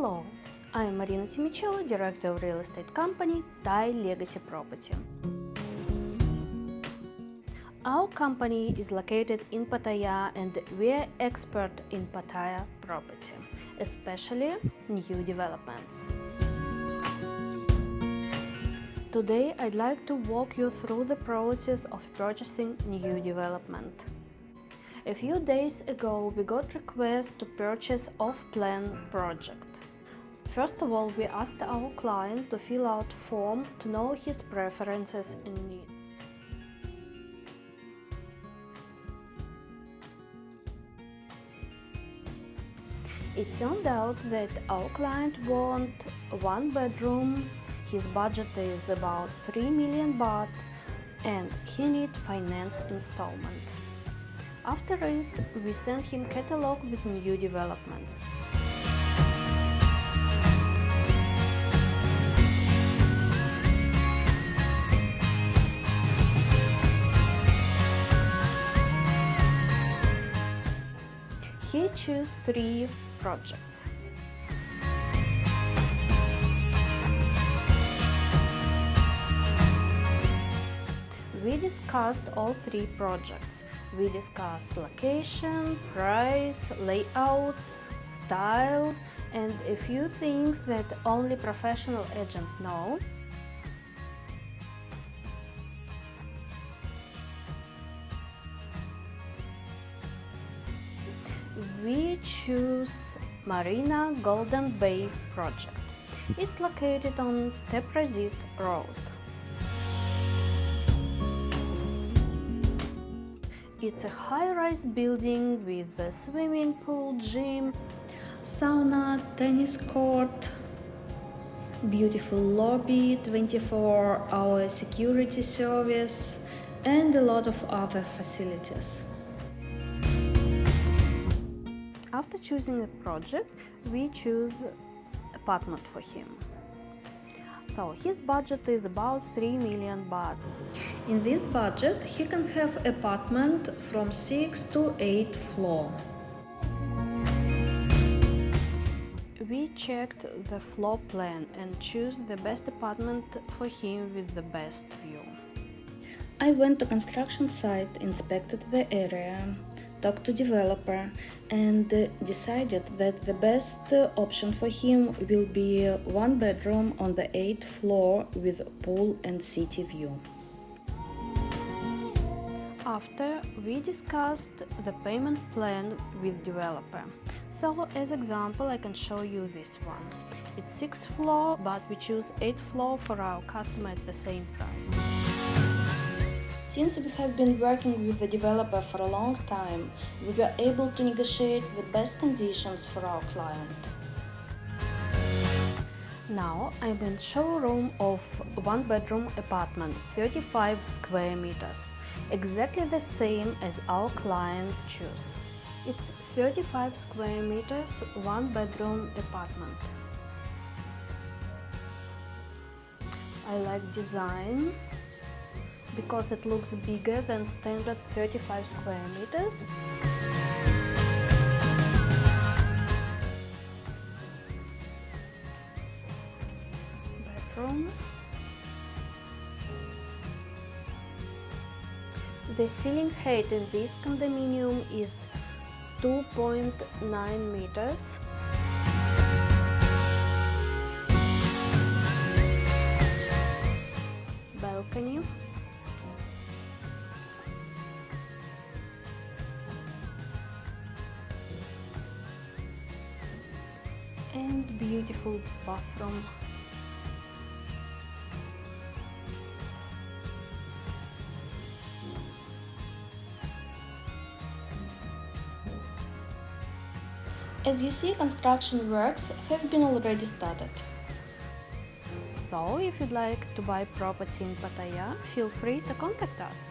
Hello, I am Marina Director of real estate company Thai Legacy Property. Our company is located in Pattaya and we are expert in Pattaya property, especially new developments. Today I'd like to walk you through the process of purchasing new development. A few days ago we got request to purchase off-plan project. First of all, we asked our client to fill out form to know his preferences and needs. It turned out that our client want one bedroom, his budget is about 3 million baht, and he need finance installment. After it, we sent him catalog with new developments. He chose 3 projects. We discussed all 3 projects. We discussed location, price, layouts, style, and a few things that only professional agent know. We choose Marina Golden Bay project. It's located on Teprasit Road. It's a high-rise building with a swimming pool, gym, sauna, tennis court, beautiful lobby, 24-hour security service, and a lot of other facilities. After choosing a project, we choose apartment for him. So his budget is about 3 million baht. In this budget, he can have apartment from 6 to 8 floor. We checked the floor plan and choose the best apartment for him with the best view. I went to construction site, inspected the area, talked to developer, and decided that the best option for him will be 1 bedroom on the 8th floor with pool and city view. After, we discussed the payment plan with developer. So, as example, I can show you this one. It's 6th floor, but we choose 8th floor for our customer at the same price. Since we have been working with the developer for a long time, we were able to negotiate the best conditions for our client. Now I'm in showroom of 1 bedroom apartment, 35 square meters, exactly the same as our client chose. It's 35 square meters, 1 bedroom apartment. I like design because it looks bigger than standard 35 square meters. Bedroom. The ceiling height in this condominium is 2.9 meters. Balcony. And beautiful bathroom. As you see, construction works have been already started. So, if you'd like to buy property in Pattaya, feel free to contact us.